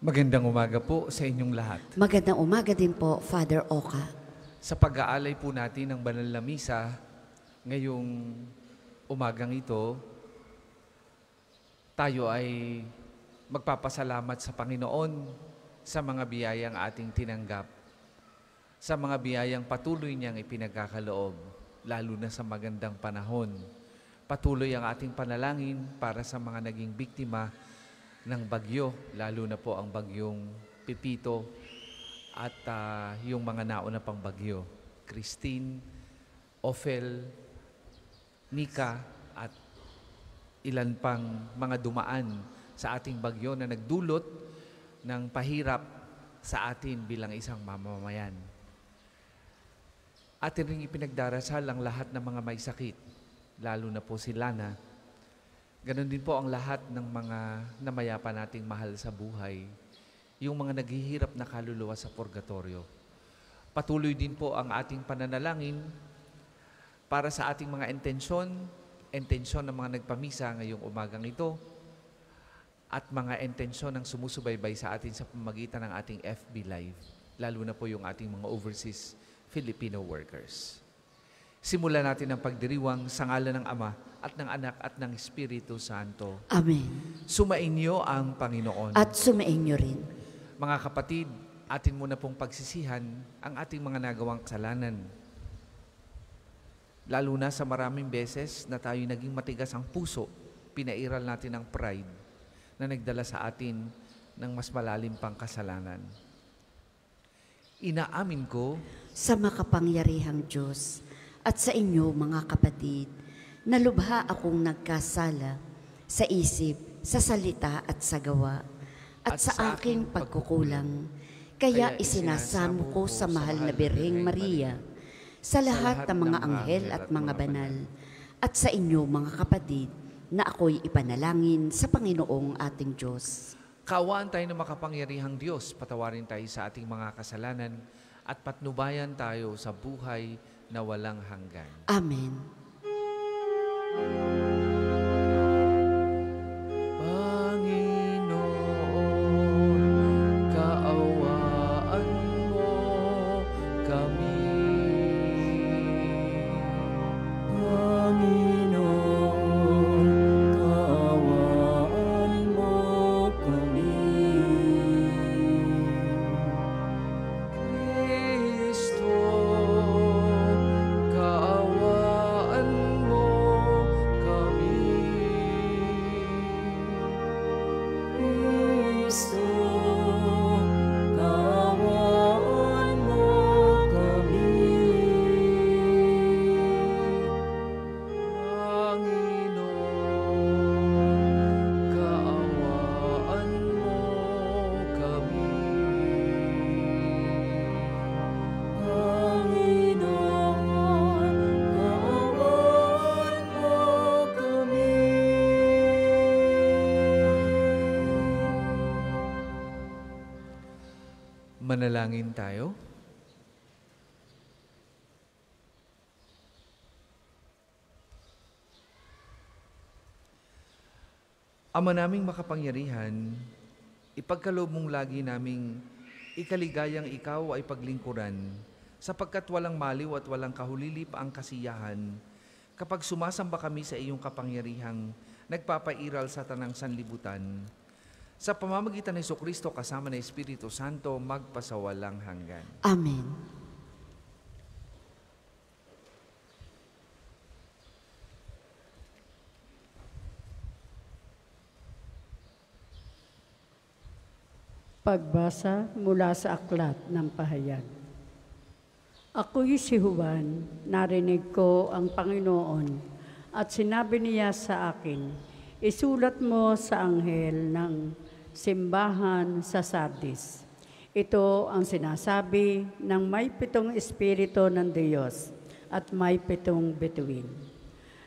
Magandang umaga po sa inyong lahat. Magandang umaga din po, Father Oka. Sa pag-aalay po natin ng banal na misa, ngayong umagang ito, tayo ay magpapasalamat sa Panginoon sa mga biyayang ating tinanggap, sa mga biyayang patuloy niyang ipinagkakaloob, lalo na sa magandang panahon. Patuloy ang ating panalangin para sa mga naging biktima ng bagyo, lalo na po ang bagyong Pipito at yung mga nauna pang bagyo, Christine, Ophel, Nika at ilan pang mga dumaan sa ating bagyo na nagdulot ng pahirap sa atin bilang isang mamamayan. Atin ring ipinagdarasal ang lahat ng mga may sakit, lalo na po si Lana. Ganon din po ang lahat ng mga namayapa nating mahal sa buhay, yung mga naghihirap na kaluluwa sa purgatorio. Patuloy din po ang ating pananalangin para sa ating mga intensyon ng mga nagpamisa ngayong umagang ito, at mga intensyon ng sumusubaybay sa atin sa pamamagitan ng ating FB Live, lalo na po yung ating mga overseas Filipino workers. Simulan natin ang pagdiriwang sa ngalan ng Ama at ng Anak at ng Espiritu Santo. Amen. Sumainyo ang Panginoon. At sumainyo rin. Mga kapatid, atin muna pong pagsisihan ang ating mga nagawang kasalanan. Lalo na sa maraming beses na tayo naging matigas ang puso, pinairal natin ang pride na nagdala sa atin ng mas malalim pang kasalanan. Inaamin ko sa makapangyarihang Diyos at sa inyo mga kapatid, na lubha akong nagkasala sa isip, sa salita at sa gawa, at sa aking pagkukulang. Kaya isinasamo ko sa mahal na Birheng Maria, sa lahat ng mga anghel at mga banal, at sa inyo mga kapatid, na ako'y ipanalangin sa Panginoong ating Diyos. Kaawaan tayo ng makapangyarihang Diyos, patawarin tayo sa ating mga kasalanan, at patnubayan tayo sa buhay na walang hanggan. Amen. Panginoon, kaawaan mo kami. Panginoon, kaawaan mo kami. Kristo, kaawaan mo kami. Kristo, kaawaan mo kami. Panginoon, kaawaan mo kami. Panginoon, kaawaan mo kami. Manalangin tayo. Ama naming makapangyarihan, ipagkaloob mong lagi naming ikaligayang ikaw ay paglingkuran, sapagkat walang maliw at walang kahulilip ang kasiyahan, kapag sumasamba kami sa iyong kapangyarihang nagpapairal sa tanang sanlibutan, sa pamamagitan ni Jesucristo kasama ng Espiritu Santo, magpasawalang hanggan. Amen. Pagbasa mula sa aklat ng pahayag. Ako'y si Juan, narinig ko ang Panginoon, at sinabi niya sa akin, isulat mo sa anghel ng simbahan sa Sardis. Ito ang sinasabi ng may 7 espiritu ng Diyos at may 7 bituin.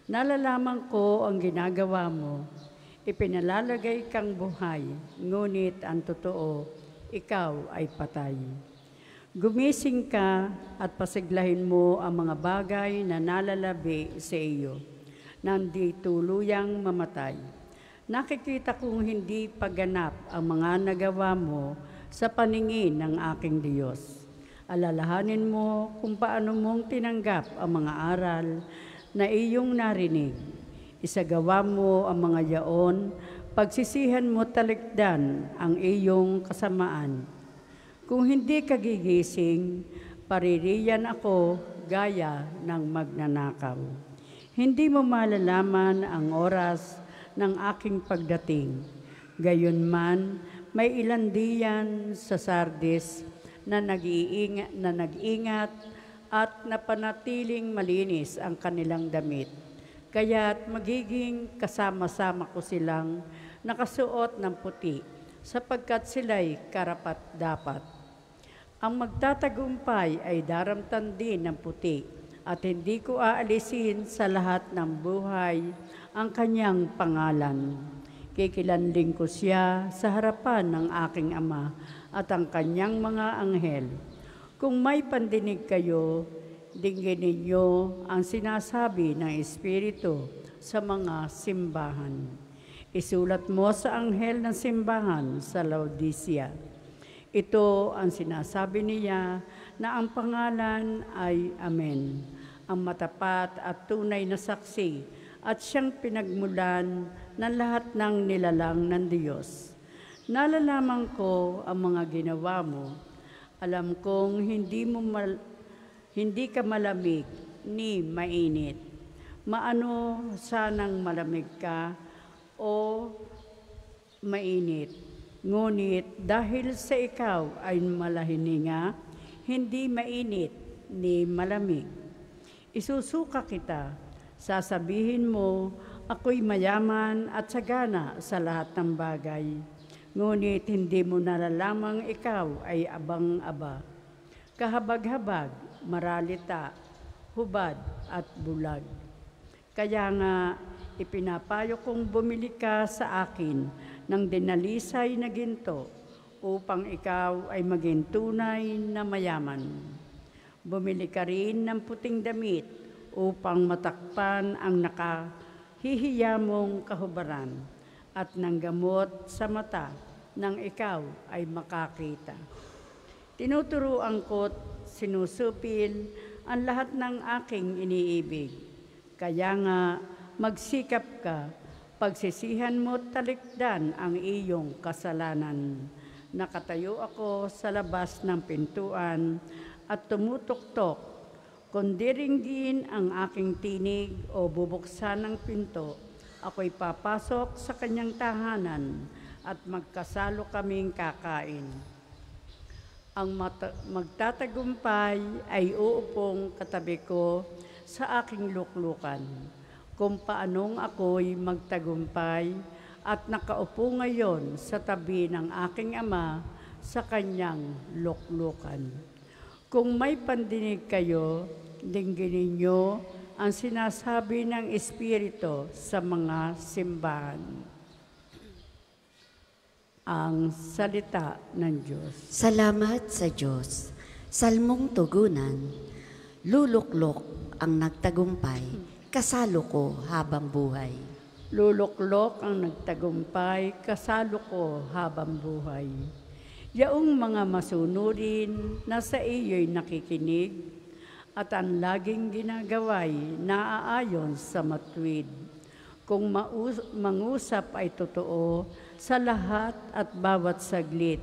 Nalalaman ko ang ginagawa mo, ipinalalagay kang buhay, ngunit ang totoo, ikaw ay patay. Gumising ka at pasiglahin mo ang mga bagay na nalalabi sa iyo, nang di tuluyang mamatay. Nakikita kong hindi pagganap ang mga nagawa mo sa paningin ng aking Diyos. Alalahanin mo kung paano mong tinanggap ang mga aral na iyong narinig. Isagawa mo ang mga yaon, pagsisihan mo talikdan ang iyong kasamaan. Kung hindi ka gigising, paririyan ako gaya ng magnanakaw. Hindi mo malalaman ang oras ng aking pagdating. Gayunman, may ilan diyan sa Sardis na nag-iingat at napanatiling malinis ang kanilang damit. Kaya't magiging kasama-sama ko silang nakasuot ng puti, sapagkat sila'y karapat-dapat. Ang magtatagumpay ay daramtan din ng puti, at hindi ko aalisin sa lahat ng buhay ang kanyang pangalan. Kikilanling ko siya sa harapan ng aking Ama at ang kanyang mga anghel. Kung may pandinig kayo, dinggin ninyo ang sinasabi ng Espiritu sa mga simbahan. Isulat mo sa anghel ng simbahan sa Laodicea. Ito ang sinasabi niya na ang pangalan ay Amen, ang matapat at tunay na saksi at siyang pinagmulan ng lahat ng nilalang ng Diyos. Nalalaman ko ang mga ginawa mo. Alam kong hindi ka malamig ni mainit. Maano sanang malamig ka o mainit. Ngunit dahil sa ikaw ay malahininga, hindi mainit ni malamig. Isusuka kita, sasabihin mo, ako'y mayaman at sagana sa lahat ng bagay. Ngunit hindi mo nalalamang ikaw ay abang-aba. Kahabag-habag, maralita, hubad at bulag. Kaya nga, ipinapayo kong bumili ka sa akin ng dinalisay na ginto upang ikaw ay maging tunay na mayaman. Bumili ka rin ng puting damit upang matakpan ang nakahihiyamong kahubaran at ng gamot sa mata nang ikaw ay makakita. Tinuturuan ko't sinusupil ang lahat ng aking iniibig. Kaya nga, magsikap ka, pagsisihan mo talikdan ang iyong kasalanan. Nakatayo ako sa labas ng pintuan at tumutuktok. Kung diringgin ang aking tinig o bubuksan ng pinto, ako'y papasok sa kanyang tahanan at magkasalo kaming kakain. Ang magtatagumpay ay uupong katabi ko sa aking luklukan. Kung paanong ako'y magtagumpay at nakaupo ngayon sa tabi ng aking Ama sa kanyang luklukan. Kung may pandinig kayo, dinggin ninyo ang sinasabi ng Espiritu sa mga simbahan. Ang salita ng Diyos. Salamat sa Diyos. Salmong tugunan, luluklok ang nagtagumpay, kasalo ko habang buhay. Luluklok ang nagtagumpay, kasalo ko habang buhay. Yaong mga masunurin na sa iyo'y nakikinig at ang laging ginagaway naaayon sa matuwid. Kung mangusap ay totoo sa lahat at bawat saglit,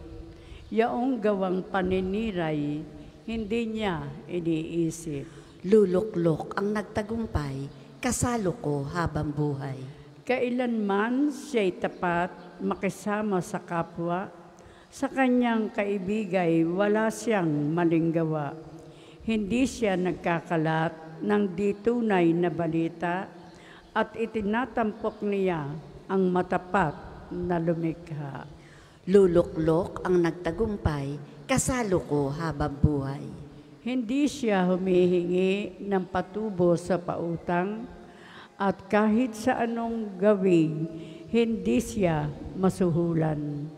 yaong gawang paniniray, hindi niya iniisip. Luluklok ang nagtagumpay, kasalo ko habang buhay. Kailanman siya'y tapat, makisama sa kapwa, sa kanyang kaibigay wala siyang maling gawa. Hindi siya nagkakalat ng di tunay na balita at itinatampok niya ang matapat na lumikha. Luluklok ang nagtagumpay, kasalo ko habang buhay. Hindi siya humihingi ng patubo sa pautang at kahit sa anong gawin, hindi siya masuhulan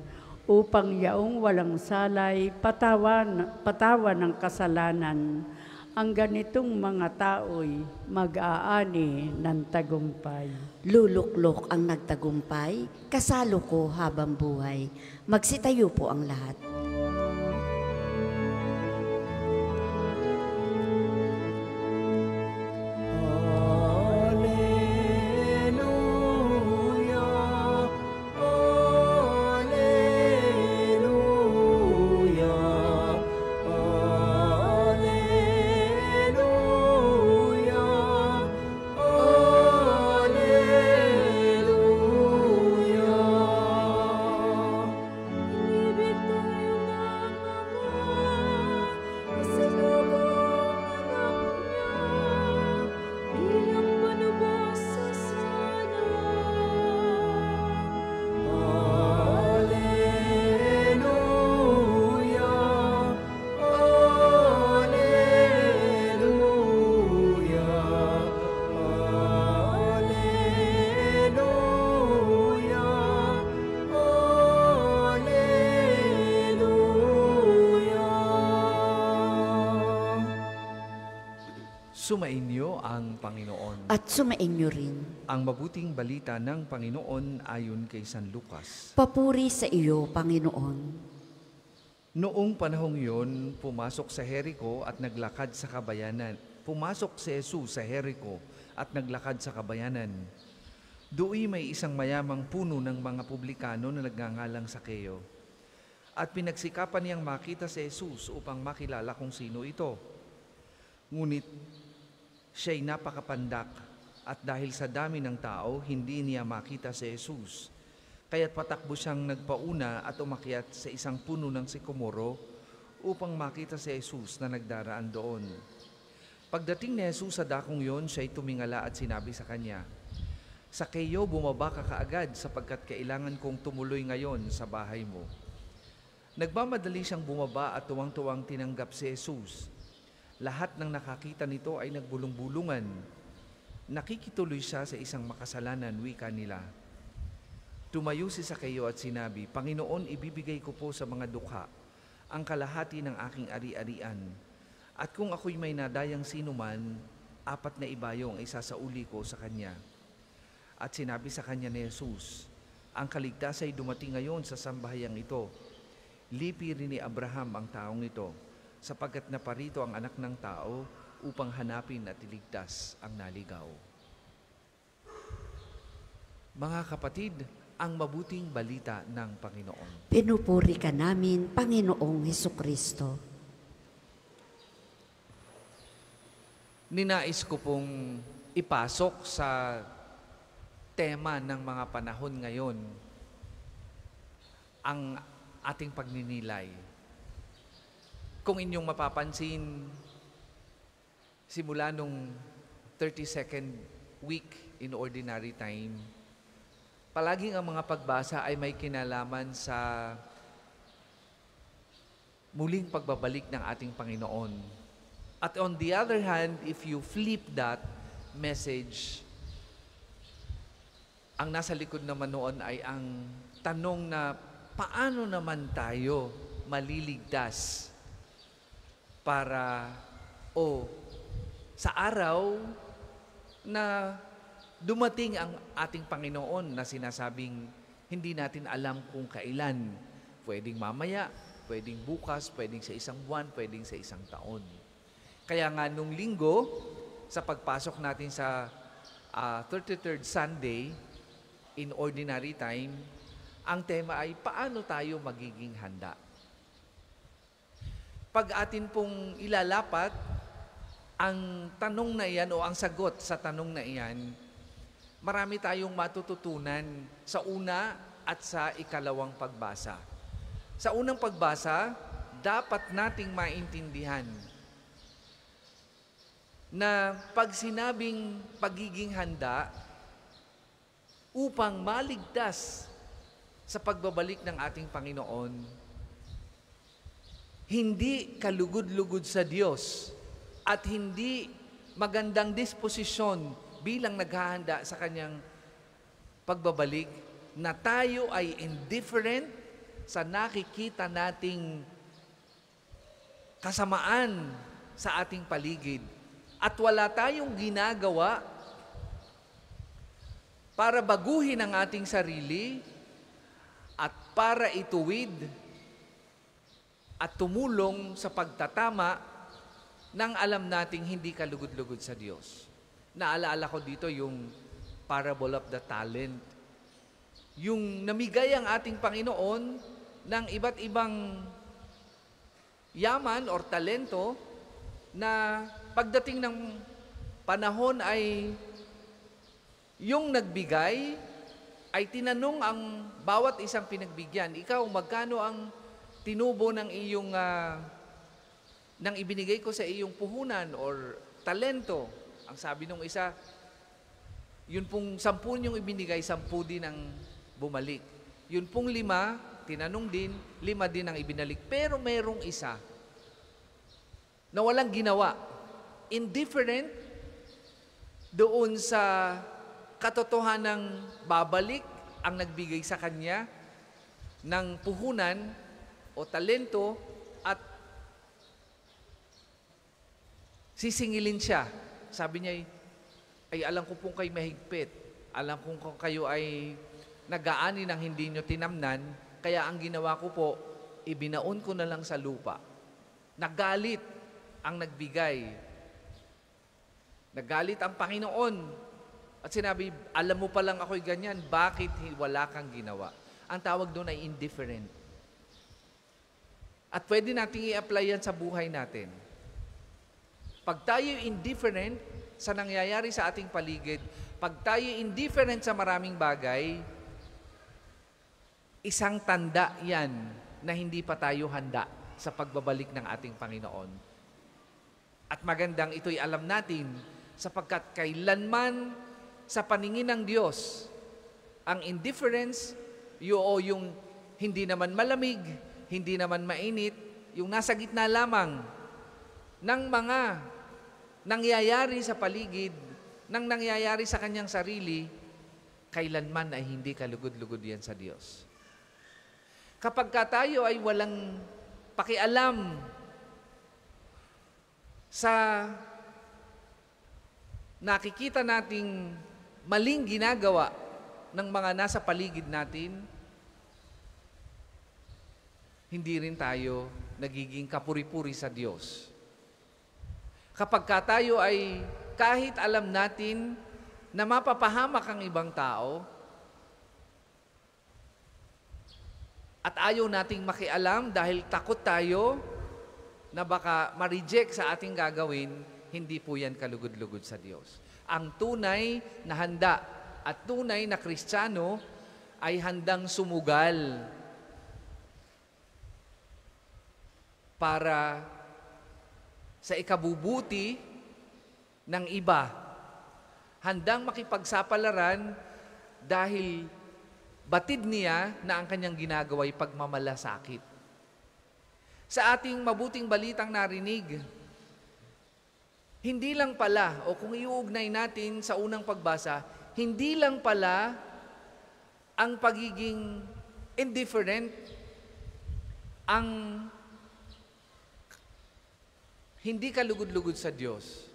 upang yaong walang salay patawan ng kasalanan ang ganitong mga tao'y mag-aani ng tagumpay. Luluklok ang nagtagumpay, kasalo ko habang buhay. Magsitayo po ang lahat. Alleluia, alleluia, alleluia, alleluia. Ibig tayo ng Ama, isalubong anak niya, bilang panubos sa sana. Alleluia, alleluia, alleluia, alleluia. Sumainyo ang Panginoon. At sumainyo rin. Ang mabuting balita ng Panginoon ayon kay San Lucas. Papuri sa iyo, Panginoon. Noong panahong yun, pumasok sa Jerico at naglakad sa kabayanan. Pumasok si Jesus sa Jerico at naglakad sa kabayanan. Doon may isang mayamang puno ng mga publikano na nagngangalang Sakeo. At pinagsikapan niyang makita si Jesus upang makilala kung sino ito. Ngunit siya'y napakapandak at dahil sa dami ng tao, hindi niya makita si Jesus. Kaya't patakbo siyang nagpauna at umakyat sa isang puno ng sikomoro upang makita si Jesus na nagdaraan doon. Pagdating ni Jesus sa dakong yon, siya'y tumingala at sinabi sa kanya, Sakeo, bumaba ka kaagad sapagkat kailangan kong tumuloy ngayon sa bahay mo. Nagmamadali siyang bumaba at tuwang-tuwang tinanggap si Jesus. Lahat ng nakakita nito ay nagbulong-bulungan. Nakikituloy siya sa isang makasalanan, wika nila. Tumayo si Sakeo at sinabi, Panginoon, ibibigay ko po sa mga dukha ang kalahati ng aking ari-arian. At kung ako'y may nadayang sinuman, 4 na ibayong ay sasauli ko sa kanya. At sinabi sa kanya ni Jesus, ang kaligtasan ay dumating ngayon sa sambahayang ito. Lipi rin ni Abraham ang taong ito, sapagkat naparito ang anak ng tao upang hanapin at iligtas ang naligaw. Mga kapatid, ang mabuting balita ng Panginoon. Pinupuri ka namin, Panginoong Hesukristo. Ninais ko pong ipasok sa tema ng mga panahon ngayon ang ating pagninilay. Kung inyong mapapansin, simula nung 32nd week in ordinary time, palaging ang mga pagbasa ay may kinalaman sa muling pagbabalik ng ating Panginoon. At on the other hand, if you flip that message, ang nasa likod naman noon ay ang tanong na paano naman tayo maliligtas para sa araw na dumating ang ating Panginoon na sinasabing hindi natin alam kung kailan. Pwedeng mamaya, pwedeng bukas, pwedeng sa isang buwan, pwedeng sa isang taon. Kaya nga nung linggo, sa pagpasok natin sa 33rd Sunday in ordinary time, ang tema ay paano tayo magiging handa. Pag atin pong ilalapat, ang tanong na iyan o ang sagot sa tanong na iyan, marami tayong matututunan sa una at sa ikalawang pagbasa. Sa unang pagbasa, dapat nating maintindihan na pag sinabing pagiging handa upang maligtas sa pagbabalik ng ating Panginoon, hindi kalugod-lugod sa Diyos at hindi magandang disposisyon bilang naghahanda sa kanyang pagbabalik, na tayo ay indifferent sa nakikita nating kasamaan sa ating paligid at wala tayong ginagawa para baguhin ang ating sarili at para ituwid at tumulong sa pagtatama ng alam nating hindi kalugod-lugod sa Diyos. Naalala ko dito yung parable of the talent. Yung namigay ang ating Panginoon ng iba't ibang yaman or talento na pagdating ng panahon ay yung nagbigay ay tinanong ang bawat isang pinagbigyan, ikaw, magkano ang tinubo ng iyong nang ibinigay ko sa iyong puhunan or talento? Ang sabi nung isa, yun pong 10 yung ibinigay, 10 din ang bumalik. Yun pong 5, tinanong din, 5 din ang ibinalik. Pero merong isa na walang ginawa. Indifferent doon sa katotohanang babalik ang nagbigay sa kanya ng puhunan o talento at sisingilin siya. Sabi niya, ay alam ko pong kayo mahigpit. Alam kong kung kayo ay nag-aani ng hindi nyo tinamnan, kaya ang ginawa ko po, ibinaon ko na lang sa lupa. Nagalit ang nagbigay. Nagalit ang Panginoon. At sinabi, alam mo palang ako'y ganyan, bakit wala kang ginawa? Ang tawag doon ay indifferent. At pwede nating i-apply yan sa buhay natin. Pag tayo indifferent sa nangyayari sa ating paligid, pag tayo indifferent sa maraming bagay, isang tanda yan na hindi pa tayo handa sa pagbabalik ng ating Panginoon. At magandang ito'y alam natin sapagkat kailanman sa paningin ng Diyos, ang indifference, yung hindi naman malamig, hindi naman mainit, yung nasa gitna lamang ng mga nangyayari sa paligid, ng nangyayari sa kanyang sarili, kailanman ay hindi kalugod-lugod yan sa Diyos. Kapag tayo ay walang pakialam sa nakikita nating maling ginagawa ng mga nasa paligid natin, hindi rin tayo nagiging kapuri-puri sa Diyos. Kapag tayo ay kahit alam natin na mapapahamak ang ibang tao at ayaw nating makialam dahil takot tayo na baka ma-reject sa ating gagawin, hindi po yan kalugod-lugod sa Diyos. Ang tunay na handa at tunay na Kristiyano ay handang sumugal para sa ikabubuti ng iba. Handang makipagsapalaran dahil batid niya na ang kanyang ginagawa ay pagmamalasakit. Sa ating mabuting balitang narinig, hindi lang pala, o kung iuugnay natin sa unang pagbasa, hindi lang pala ang pagiging indifferent, ang hindi kalugod-lugod sa Diyos.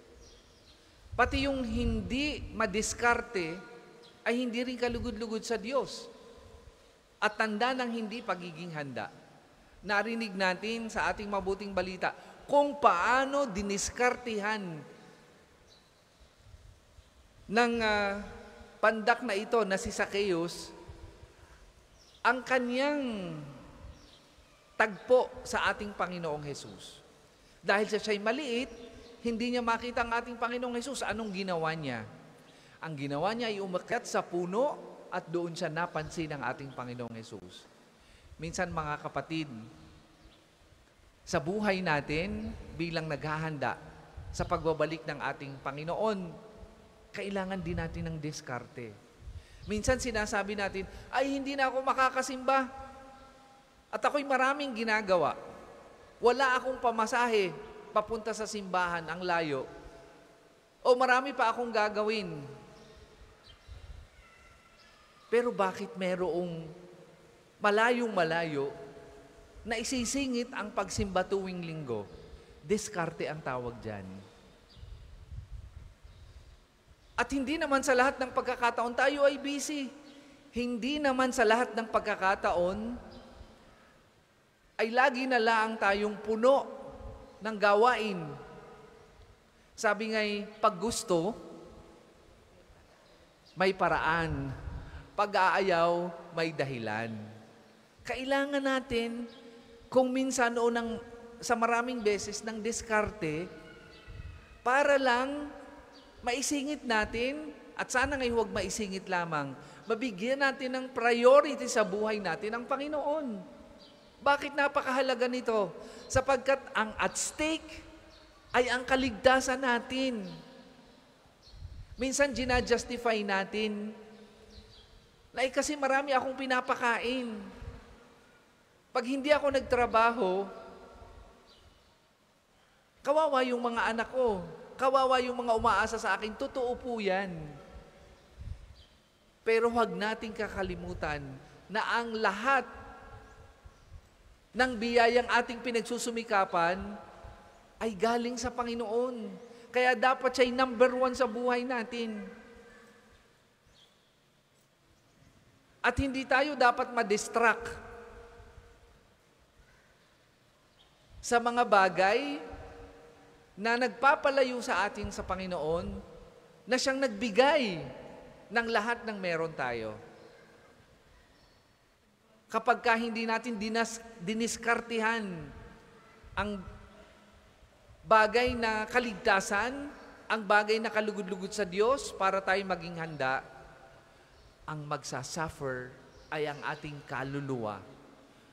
Pati yung hindi madiskarte ay hindi rin kalugod-lugod sa Diyos. At tanda ng hindi pagiging handa. Narinig natin sa ating mabuting balita kung paano diniskartihan ng pandak na ito na si Zacchaeus ang kanyang tagpo sa ating Panginoong Hesus. Dahil siya'y maliit, hindi niya makita ang ating Panginoong Hesus. Anong ginawa niya? Ang ginawa niya ay umakyat sa puno at doon siya napansin ng ating Panginoong Hesus. Minsan mga kapatid, sa buhay natin bilang naghahanda sa pagbabalik ng ating Panginoon, kailangan din natin ng diskarte. Minsan sinasabi natin, ay hindi na ako makakasimba at ako'y maraming ginagawa. Wala akong pamasahe papunta sa simbahan, ang layo. O marami pa akong gagawin. Pero bakit merong malayong-malayo na isisingit ang pagsimba tuwing linggo? Diskarte ang tawag dyan. At hindi naman sa lahat ng pagkakataon tayo ay busy. Hindi naman sa lahat ng pagkakataon ay lagi na lang tayong puno ng gawain. Sabi nga'y, pag gusto, may paraan. Pag aayaw, may dahilan. Kailangan natin, kung minsan o sa maraming beses ng diskarte, para lang maisingit natin, at sana ngayon huwag maisingit lamang, mabigyan natin ng priority sa buhay natin ang Panginoon. Bakit napakahalaga nito? Sapagkat ang at stake ay ang kaligtasan natin. Minsan ginajustify natin na kasi marami akong pinapakain. Pag hindi ako nagtrabaho, kawawa yung mga anak ko. Kawawa yung mga umaasa sa akin. Totoo po yan. Pero huwag nating kakalimutan na ang lahat ng biyayang ating pinagsusumikapan ay galing sa Panginoon. Kaya dapat siya'y number 1 sa buhay natin. At hindi tayo dapat ma-distract sa mga bagay na nagpapalayo sa atin sa Panginoon, na siyang nagbigay ng lahat ng meron tayo. Kapag hindi natin diniskartihan ang bagay na kaligtasan, ang bagay na kalugod-lugod sa Diyos para tayo maging handa, ang magsasuffer ay ang ating kaluluwa.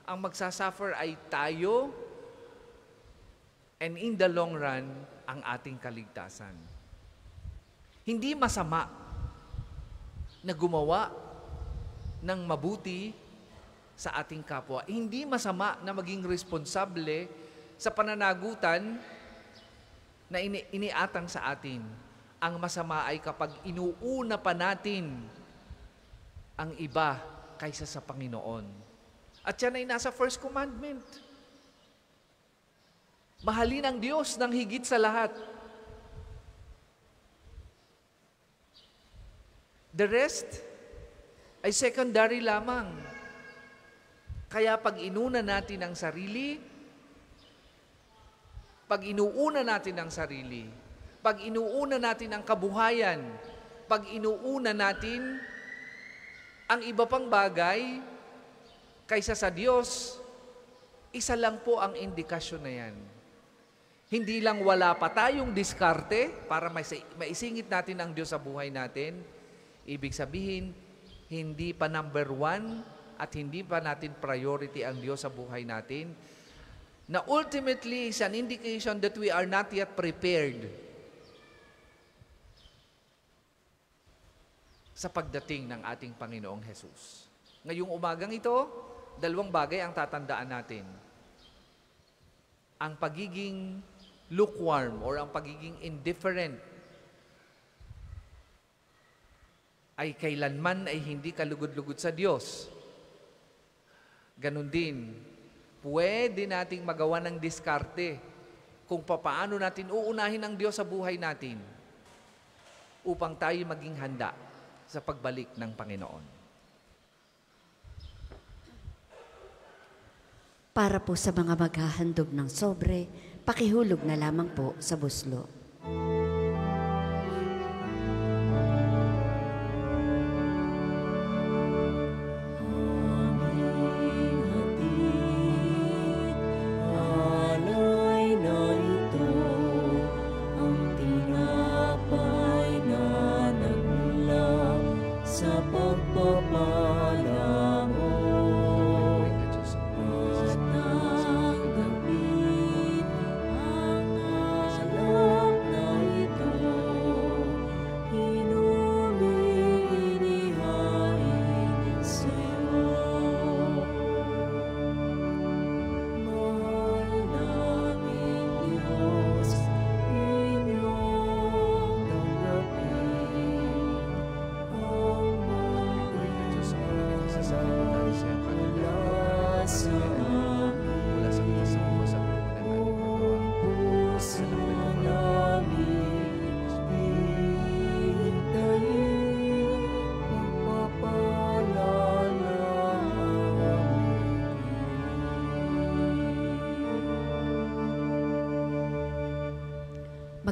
Ang magsasuffer ay tayo, and in the long run, ang ating kaligtasan. Hindi masama na gumawa ng mabuti sa ating kapwa. Hindi masama na maging responsable sa pananagutan na iniatang sa atin. Ang masama ay kapag inuuna pa natin ang iba kaysa sa Panginoon. At yan ay nasa first commandment. Mahalin ang Diyos ng higit sa lahat. The rest ay secondary lamang. Kaya pag inuna natin ang sarili, pag inuuna natin ang sarili, pag inuuna natin ang kabuhayan, pag inuuna natin ang iba pang bagay kaysa sa Diyos, isa lang po ang indikasyon na yan. Hindi lang wala pa tayong diskarte para maisingit natin ang Diyos sa buhay natin. Ibig sabihin, hindi pa number 1 at hindi pa natin priority ang Diyos sa buhay natin, na ultimately is an indication that we are not yet prepared sa pagdating ng ating Panginoong Jesus. Ngayong umagang ito, 2 bagay ang tatandaan natin. Ang pagiging lukewarm or ang pagiging indifferent ay kailanman ay hindi kalugod-lugod sa Diyos. Ganon din, pwede nating magawa ng diskarte kung paano natin uunahin ang Diyos sa buhay natin upang tayo maging handa sa pagbalik ng Panginoon. Para po sa mga maghahandog ng sobre, pakihulog na lamang po sa buslo.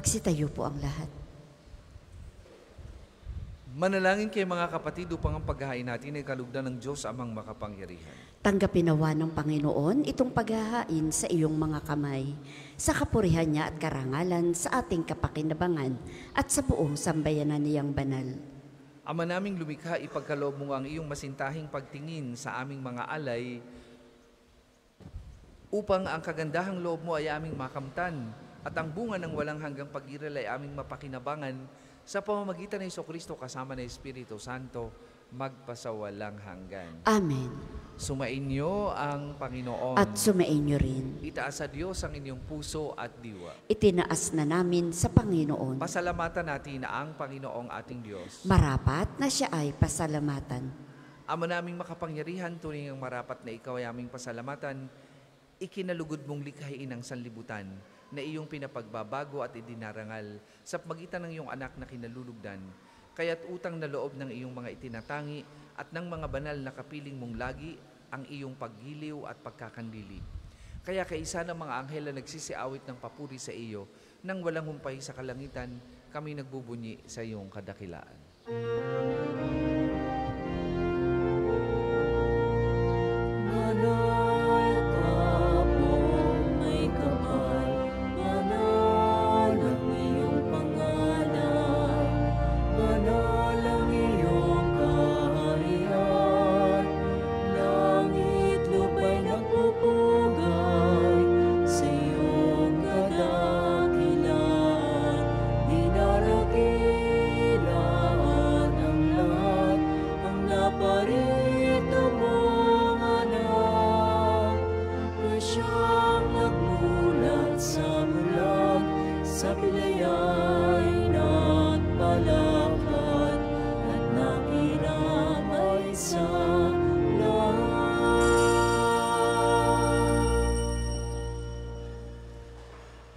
Magsitayo po ang lahat. Manalangin kayo mga kapatid upang ang paghahain natin ay kalugdan ng Diyos amang makapangyarihan. Tanggapin nawa ng Panginoon itong paghahain sa iyong mga kamay, sa kapurihan niya at karangalan sa ating kapakinabangan at sa buong sambayanan niyang banal. Ama naming lumikha, ipagkaloob mo ang iyong masintahing pagtingin sa aming mga alay upang ang kagandahang loob mo ay aming makamtan at ang bunga ng walang hanggang pag-iral ay aming mapakinabangan sa pamamagitan ng Jesucristo kasama ng Espiritu Santo, magpasawalang hanggan. Amen. Sumainyo ang Panginoon. At sumainyo rin. Itaas sa Diyos ang inyong puso at diwa. Itinaas na namin sa Panginoon. Pasalamatan natin ang Panginoong ating Diyos. Marapat na siya ay pasalamatan. Ama naming makapangyarihan, tunay ang marapat na ikaw ay aming pasalamatan, ikinalugod mong likhain ang sanlibutan na iyong pinapagbabago at idinarangal sa pagitan ng iyong anak na kinalulugdan, kaya't utang na loob ng iyong mga itinatangi at ng mga banal na kapiling mong lagi ang iyong paggiliw at pagkakandili. Kaya kaisa ng mga anghel na nagsisiawit ng papuri sa iyo, nang walang humpay sa kalangitan, kami nagbubunyi sa iyong kadakilaan. Banal ka po, may kapal, banal ang iyong pangalan, banal ang iyong kaharian, langit lupa'y nagpupugay sa iyong kadakilaan, dinarakilaan ang lahat, ang naparito mong anak, na siyang nagmulat sa bulag, sa pilayay nagpalakad, at nakinamay sa lahat.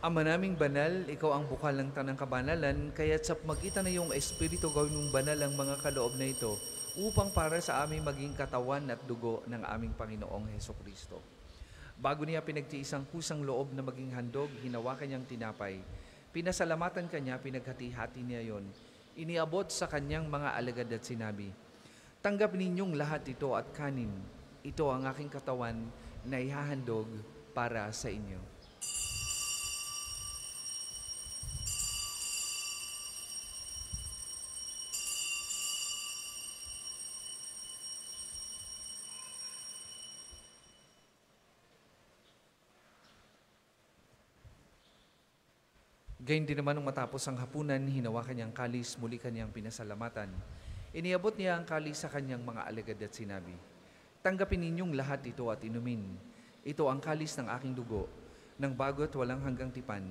Ama naming banal, ikaw ang bukal ng tanang kabanalan, kaya't sa magitan na iyong Espiritu gawin mong banal ang mga kaloob na ito, upang para sa aming maging katawan at dugo ng aming Panginoong Hesukristo. Bago niya pinagtiisang kusang loob na maging handog, hinawakan niyang tinapay. Pinasalamatan kanya, pinaghati-hati niya yon. Iniabot sa kanyang mga alagad at sinabi, "Tanggap ninyong lahat ito at kanin. Ito ang aking katawan na ihahandog para sa inyo." Gayun din naman nung matapos ang hapunan, hinawakan niyang kalis, muli kanyang pinasalamatan. Iniabot niya ang kalis sa kanyang mga alagad at sinabi, "Tanggapin ninyong lahat ito at inumin. Ito ang kalis ng aking dugo, ng bago at walang hanggang tipan.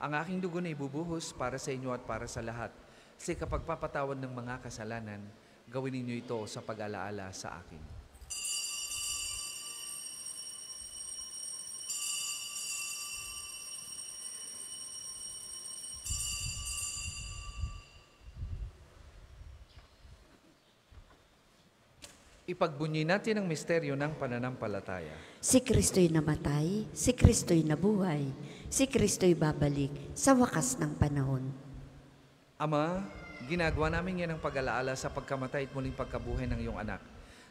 Ang aking dugo na ibubuhos para sa inyo at para sa lahat. Sa kapagpapatawad ng mga kasalanan, gawin ninyo ito sa pag-alaala sa akin." Ipagbunyi natin ang misteryo ng pananampalataya. Si Kristo'y namatay, si Kristo'y nabuhay, si Kristo'y babalik sa wakas ng panahon. Ama, ginagawa namin yan ang pag-alaala sa pagkamatay at muling pagkabuhay ng iyong anak.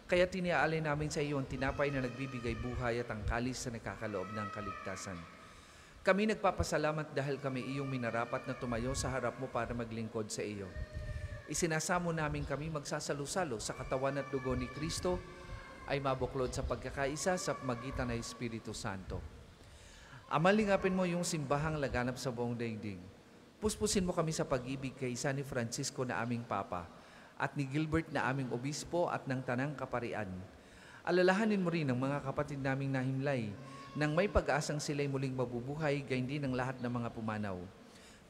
Kaya tiniaalay namin sa iyo ang tinapay na nagbibigay buhay at ang kalis na nagkakaloob ng kaligtasan. Kami nagpapasalamat dahil kami iyong minarapat na tumayo sa harap mo para maglingkod sa iyo. Isinasamo namin kami magsasalo-salo sa katawan at dugo ni Kristo ay mabuklod sa pagkakaisa sa magitan ng Espiritu Santo. Ama, lingapin mo yung simbahang laganap sa buong daigdig. Puspusin mo kami sa pag-ibig kay San ni Francisco na aming Papa at ni Gilbert na aming Obispo at ng Tanang Kaparian. Alalahanin mo rin ang mga kapatid naming nahimlay nang may pag-asang sila'y muling mabubuhay, gayon din ang lahat ng mga pumanaw.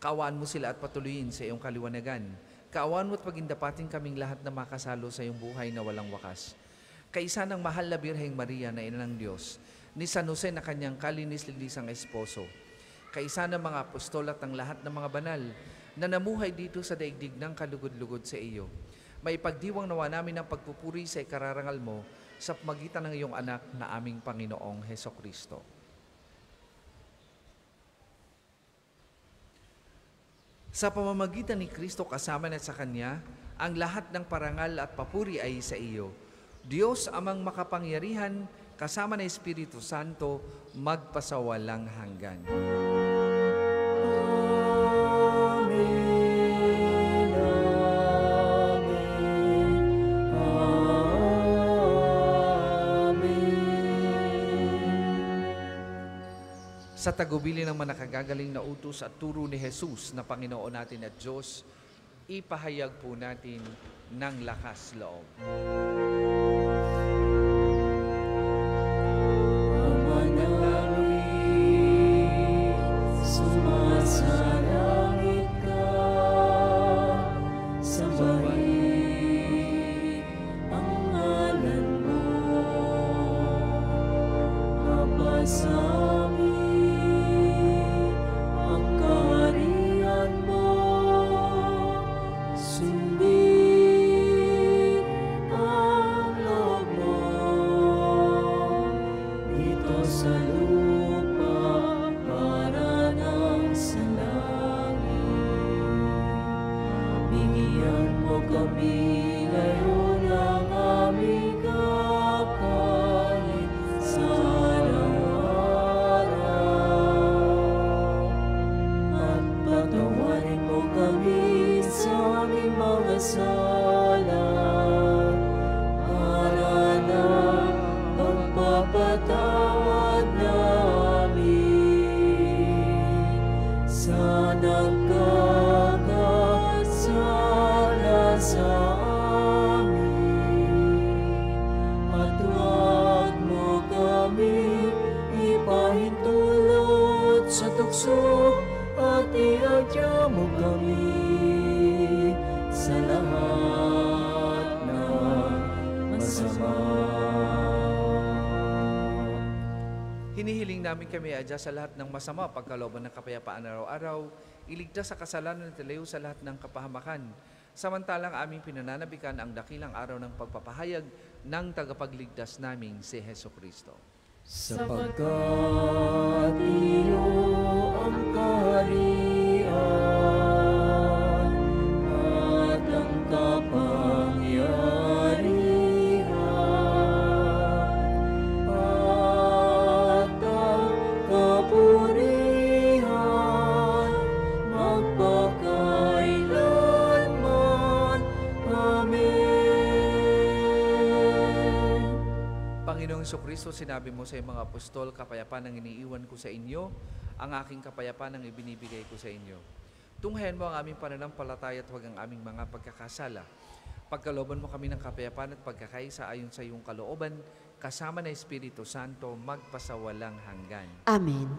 Kaawaan mo sila at patuloyin sa iyong kaliwanagan. Kaawaan mo at pagindapatin kaming lahat na makasalo sa iyong buhay na walang wakas. Kaisa ng mahal na Birheng Maria na ina ng Diyos, ni San Jose na kanyang kalinis-linisang esposo, kaisa ng mga apostol at ng lahat ng mga banal na namuhay dito sa daigdig ng kalugod-lugod sa iyo. May pagdiwang nawa namin ang pagpupuri sa ikararangal mo sa magitan ng iyong anak na aming Panginoong Hesukristo. Sa pamamagitan ni Kristo kasama na sa Kanya, ang lahat ng parangal at papuri ay sa iyo. Diyos amang makapangyarihan, kasama ng Espiritu Santo, magpasawalang hanggan. Sa tagubili ng manakagagaling na utos at turo ni Jesus na Panginoon natin at Diyos, ipahayag po natin ng lakas loob. Ama namin, sumasalangit ka, sambahin ang ngalan mo, mapasabi ang kaharian mo, sundin ang loob mo, dito sa lupa para ng sa langit. Bigyan mo kami ngayon ng aming kakanin sa araw-araw, at patawarin mo kami sa aming mga sala, para ng pagpapatawad namin sa nagkakasala sa amin. At huwag mo kami ipahintulot sa tukso, at iadya mo kami sa lahat ng masama. Hinihiling namin kami adya sa lahat ng masama, pagkalooban ng kapayapaan araw-araw, iligtas sa kasalanan at ilayo sa lahat ng kapahamakan. Samantalang aming pinananabikan ang dakilang araw ng pagpapahayag ng tagapagligtas naming si Heso Kristo. Sapagkat iyo ang kaharian at ang kapangyarihan at ang kapurihan magpakailanman. Amen. Panginoong Jesucristo, sinabi mo sa iyong mga apostol, kapayapaan ang iniiwan ko sa inyo, ang aking kapayapaan ang ibinibigay ko sa inyo. Tunghayan mo ang aming pananampalataya at huwag ang aming mga pagkakasala. Pagkalooban mo kami ng kapayapaan at pagkakaisa ayon sa iyong kalooban, kasama na Espiritu Santo, magpasawalang hanggan. Amen.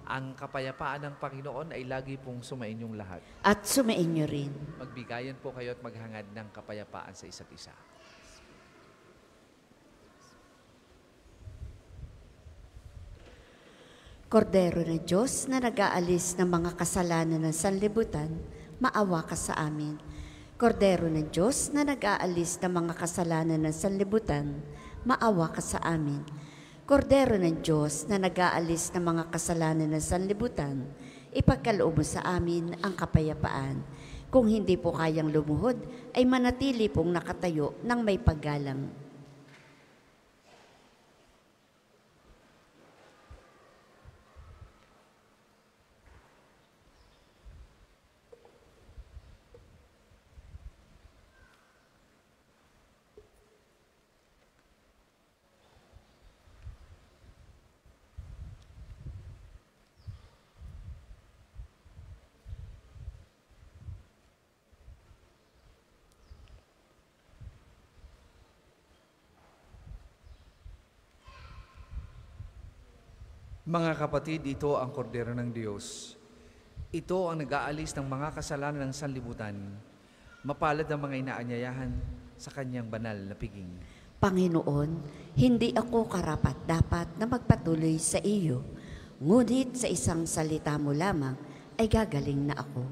Ang kapayapaan ng Panginoon ay lagi pong sumainyong lahat. At sumainyo rin. Magbigayan po kayo at maghangad ng kapayapaan sa isa't isa. Kordero na Diyos na nag-aalis ng mga kasalanan ng sanlibutan, maawa ka sa amin. Kordero ng Diyos na nag-aalis ng mga kasalanan ng sanlibutan, maawa ka sa amin. Kordero ng Diyos na nag-aalis ng mga kasalanan ng sanlibutan, ipagkaloob mo sa amin ang kapayapaan. Kung hindi po kayang lumuhod, ay manatili pong nakatayo ng may paggalang. Mga kapatid, ito ang kordero ng Diyos. Ito ang nag-aalis ng mga kasalanan ng sanlibutan. Mapalad ang mga inaanyayahan sa kanyang banal na piging. Panginoon, hindi ako karapat-dapat na magpatuloy sa iyo, ngunit sa isang salita mo lamang ay gagaling na ako.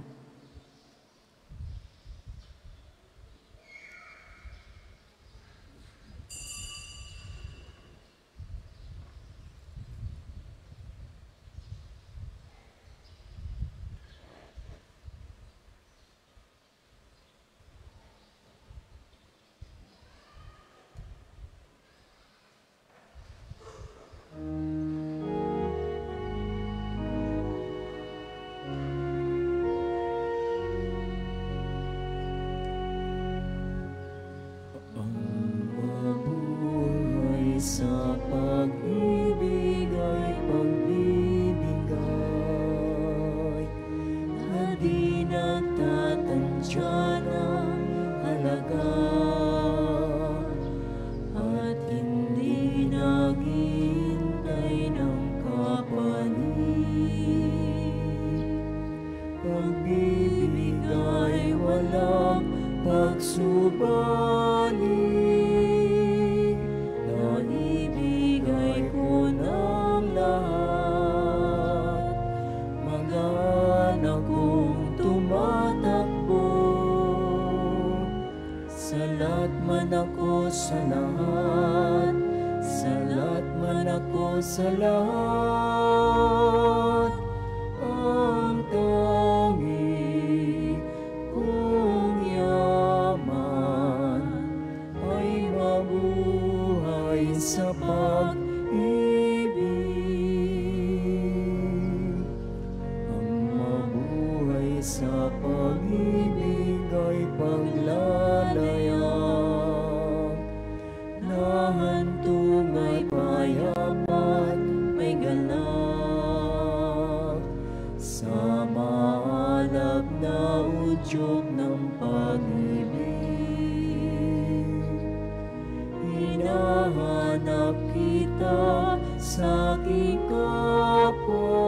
pagsubali, naibigay ko ng lahat. Mag-anak kong tumatakbo, salat man ako sa lahat, salat man ako sa lahat. Ang tangi kong yaman ay mabuhay sa pag-ibig. Ang mabuhay sa pag-ibig ay paglalayag, nahantong ay payapat, may galak sa maalab na udyok ng pag-ibig. Hinahanap kita sa aking kapwa.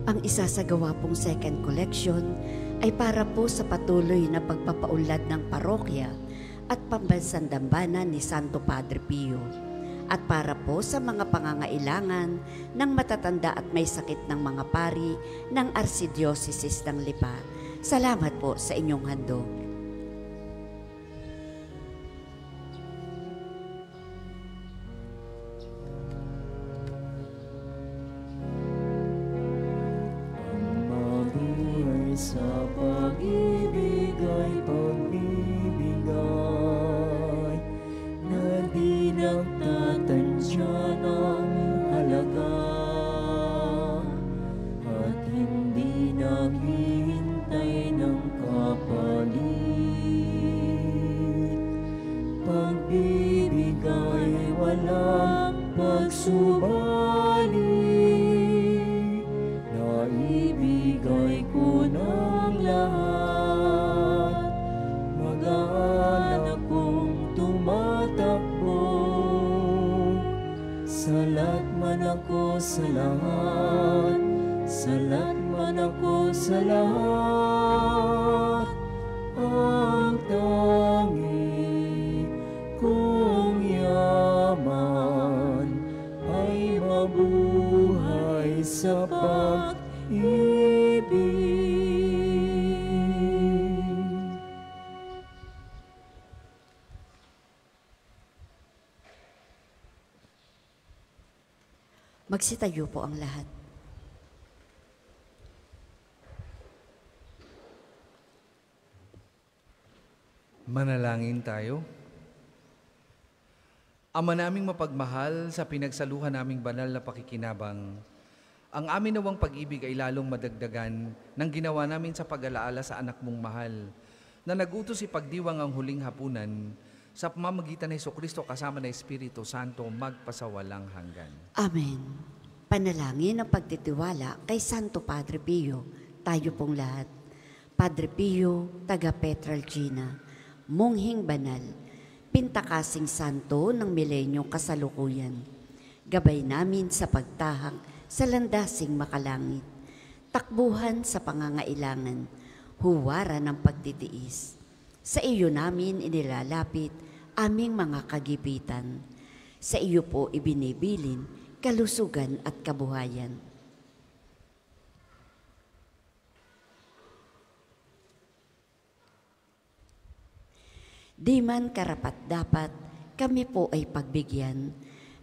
Ang isasagawa pong second collection ay para po sa patuloy na pagpapaunlad ng parokya at pambansang dambana ni Santo Padre Pio, at para po sa mga pangangailangan ng matatanda at may sakit ng mga pari ng Archdiocese ng Lipa. Salamat po sa inyong handog. Mabuhay sa pag-ibig ay pagbibigay, na di nagtatantya ng halaga, at hindi naghihintay ng kapalit. Pagbibigay walang pagsubali, naibigay ko ng lahat. Mag-anak kong tumatakbo, salat man ako sa lahat, salat man ako sa lahat. Ang tangi kong yaman ay mabuhay sa pag-ibig. Magsitayo po ang lahat. Manalangin tayo. Ama naming mapagmahal, sa pinagsaluhan naming banal na pakikinabang, ang amin nawang pag-ibig ay lalong madagdagan ng ginawa namin sa pag-alaala sa anak mong mahal, na nagutos ipagdiwang ang huling hapunan sa pamamagitan ng Jesucristo kasama ng Espiritu Santo magpasawalang hanggan. Amen. Panalangin ang pagtitiwala kay Santo Padre Pio, tayo pong lahat. Padre Pio, taga Petralcina, munghing banal, pintakasing santo ng milenyong kasalukuyan. Gabay namin sa pagtahak sa landasing makalangit, takbuhan sa pangangailangan, huwara ng pagtitiis. Sa iyo namin inilalapit aming mga kagipitan. Sa iyo po ibinibilin kalusugan at kabuhayan. Di man karapat-dapat, kami po ay pagbigyan,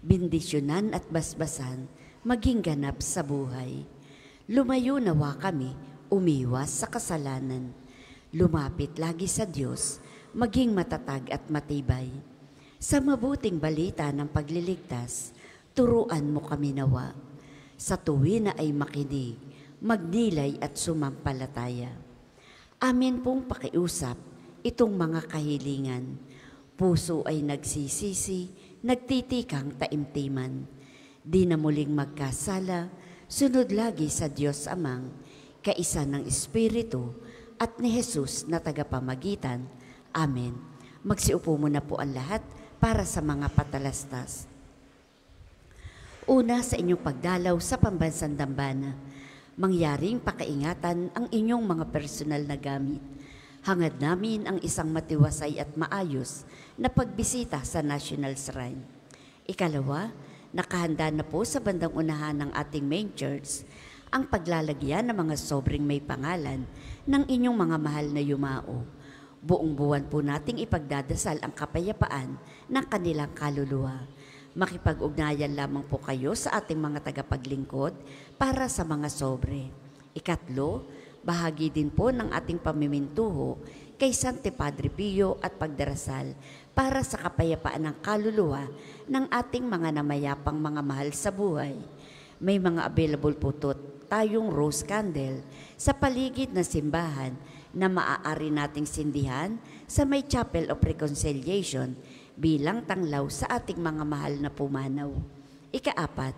bendisyonan at basbasan, maging ganap sa buhay. Lumayo nawa kami, umiwas sa kasalanan. Lumapit lagi sa Diyos, maging matatag at matibay. Sa mabuting balita ng pagliligtas, turuan mo kami nawa. Sa tuwi na ay makinig, magnilay at sumampalataya. Amin pong pakiusap itong mga kahilingan. Puso ay nagsisisi, nagtitikang taimtiman. Di na muling magkasala, sunod lagi sa Diyos Amang, kaisa ng Espiritu at ni Jesus na tagapamagitan. Amen. Magsiupo muna po ang lahat para sa mga patalastas. Una sa inyong pagdalaw sa pambansang dambana, mangyaring pakaingatan ang inyong mga personal na gamit. Hangad namin ang isang matiwasay at maayos na pagbisita sa National Shrine. Ikalawa, nakahanda na po sa bandang unahan ng ating main church ang paglalagyan ng mga sobrang may pangalan ng inyong mga mahal na yumao. Buong buwan po nating ipagdadasal ang kapayapaan ng kanilang kaluluwa. Makipag-ugnayan lamang po kayo sa ating mga tagapaglingkod para sa mga sobre. Ikatlo, bahagi din po ng ating pamimintuho kay Santi Padre Pio at pagdarasal para sa kapayapaan ng kaluluwa ng ating mga namayapang mga mahal sa buhay. May mga available po tayong rose candle sa paligid na simbahan na maaari nating sindihan sa may Chapel of Reconciliation bilang tanglaw sa ating mga mahal na pumanaw. Ikaapat,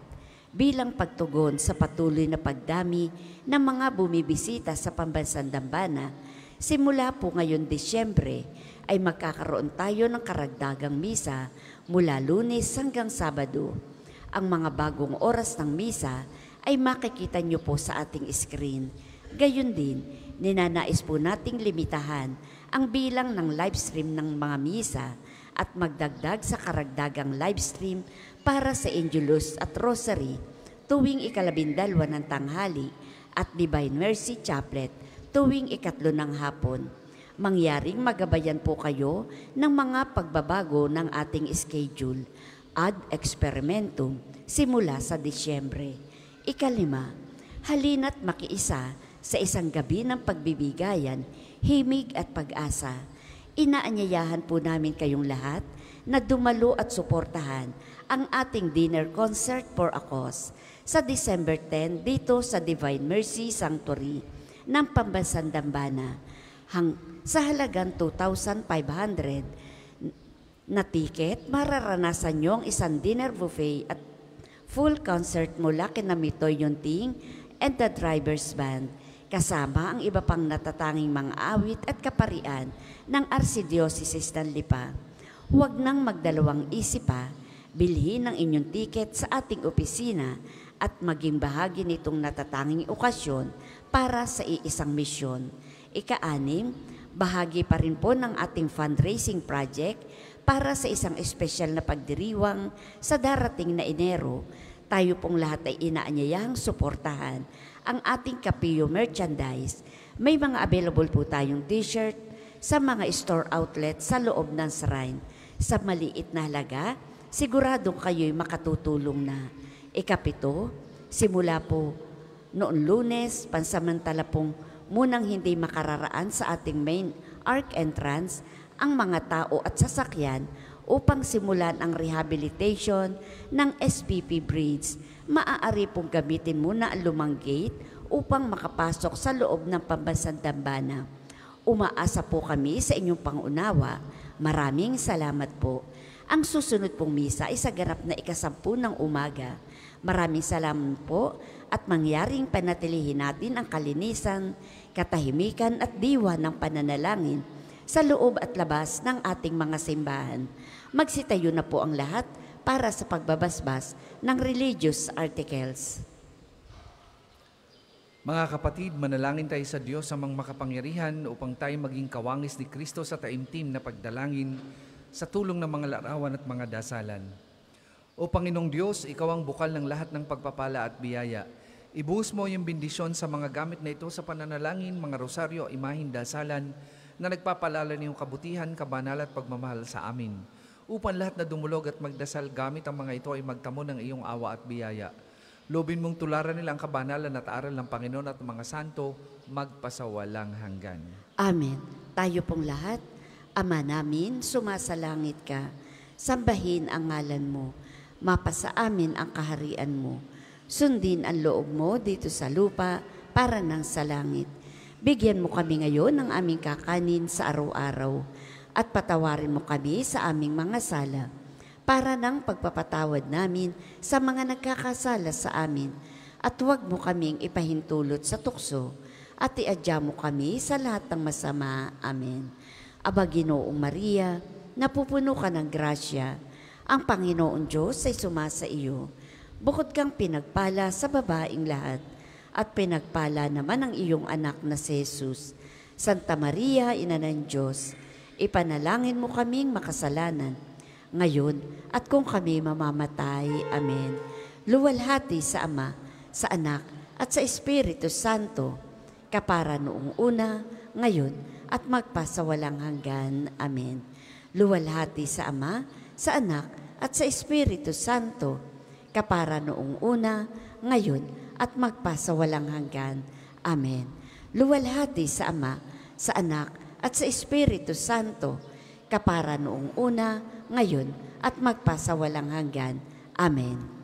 bilang pagtugon sa patuloy na pagdami ng mga bumibisita sa pambansang dambana, simula po ngayon Disyembre ay magkakaroon tayo ng karagdagang misa mula Lunes hanggang Sabado. Ang mga bagong oras ng misa ay makikita nyo po sa ating screen. Gayon din, ninanais po nating limitahan ang bilang ng live stream ng mga misa at magdagdag sa karagdagang live stream para sa Angelus at Rosary tuwing ika-12 ng tanghali at Divine Mercy Chaplet tuwing 3 ng hapon. Mangyaring magabayan po kayo ng mga pagbabago ng ating schedule ad experimentum simula sa Disyembre. Ikalima, halina't makiisa sa isang gabi ng pagbibigayan, himig at pag-asa. Inaanyayahan po namin kayong lahat na dumalo at suportahan ang ating dinner concert for a cause sa December 10 dito sa Divine Mercy Sanctuary ng Pambansang Dambana. Sa halagang 2,500 na ticket, mararanasan nyo ang isang dinner buffet at full concert mula kina Mitoy Yunting and the Drivers Band, kasama ang iba pang natatanging mga awit at kaparian ng Archdiocese ng Lipa. Huwag nang magdalawang isip pa, bilhin ang inyong tiket sa ating opisina at maging bahagi nitong natatanging okasyon para sa iisang misyon. Ika-anim, bahagi pa rin po ng ating fundraising project para sa isang espesyal na pagdiriwang sa darating na Enero. Tayo pong lahat ay inaanyayahang suportahan ang ating Kapio merchandise. May mga available po tayong t-shirt sa mga store outlet sa loob ng shrine. Sa maliit na halaga, siguradong kayo'y makatutulong na. Ikapito, simula po noon Lunes, pansamantala pong munang hindi makararaan sa ating main arc entrance ang mga tao at sasakyan upang simulan ang rehabilitation ng SPP Bridge. Maaari pong gamitin muna ang lumang gate upang makapasok sa loob ng Pambansang Dambana. Umaasa po kami sa inyong pangunawa. Maraming salamat po. Ang susunod pong misa ay sa ganap na 10:00 ng umaga. Maraming salamat po at mangyaring panatilihin natin ang kalinisan, katahimikan at diwa ng pananalangin sa loob at labas ng ating mga simbahan. Magsitayo na po ang lahat para sa pagbabasbas ng religious articles. Mga kapatid, manalangin tayo sa Diyos amang makapangyarihan upang tayo maging kawangis ni Kristo sa taimtim na pagdalangin sa tulong ng mga larawan at mga dasalan. O Panginoong Diyos, Ikaw ang bukal ng lahat ng pagpapala at biyaya. Ibuhos mo yung bendisyon sa mga gamit na ito sa pananalangin, mga rosaryo, imahin, dasalan, na nagpapalala niyong kabutihan, kabanal at pagmamahal sa amin. Upang lahat na dumulog at magdasal gamit ang mga ito ay magtamo ng iyong awa at biyaya. Lobin mong tularan nila ang kabanalan at aral ng Panginoon at mga santo, magpasawalang hanggan. Amen. Tayo pong lahat, Ama namin, sumasalangit ka, sambahin ang ngalan mo, mapasa amin ang kaharian mo. Sundin ang loob mo dito sa lupa para nang sa langit. Bigyan mo kami ngayon ng aming kakanin sa araw-araw at patawarin mo kami sa aming mga sala para ng pagpapatawad namin sa mga nagkakasala sa amin at huwag mo kaming ipahintulot sa tukso at iadya mo kami sa lahat ng masama. Amen. Aba Ginoong Maria, napupuno ka ng grasya, ang Panginoon Diyos ay sumasa iyo. Bukod kang pinagpala sa babaing lahat, at pinagpala naman ang iyong anak na si Jesus. Santa Maria, Ina ng Diyos, ipanalangin mo kaming makasalanan, ngayon at kung kami mamamatay. Amen. Luwalhati sa Ama, sa Anak, at sa Espiritu Santo, kapara noong una, ngayon, at magpasawalang hanggan. Amen. Luwalhati sa Ama, sa Anak, at sa Espiritu Santo, kapara noong una, ngayon, at magpasawalang hanggan. Amen. Luwalhati sa Ama, sa Anak, at sa Espiritu Santo, kapara noong una, ngayon, at magpasawalang hanggan. Amen.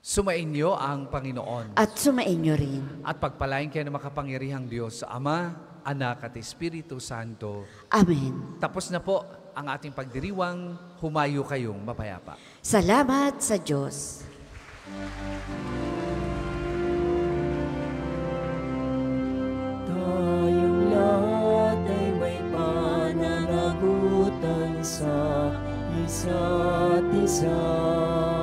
Sumainyo ang Panginoon. At sumainyo rin. At pagpalain kayo ng makapangyarihang Diyos sa Ama, Anak at Espiritu Santo. Amen. Tapos na po ang ating pagdiriwang, humayo kayong mapayapa. Salamat sa Diyos. Tayong lahat ay may pananagutan sa isa't isa.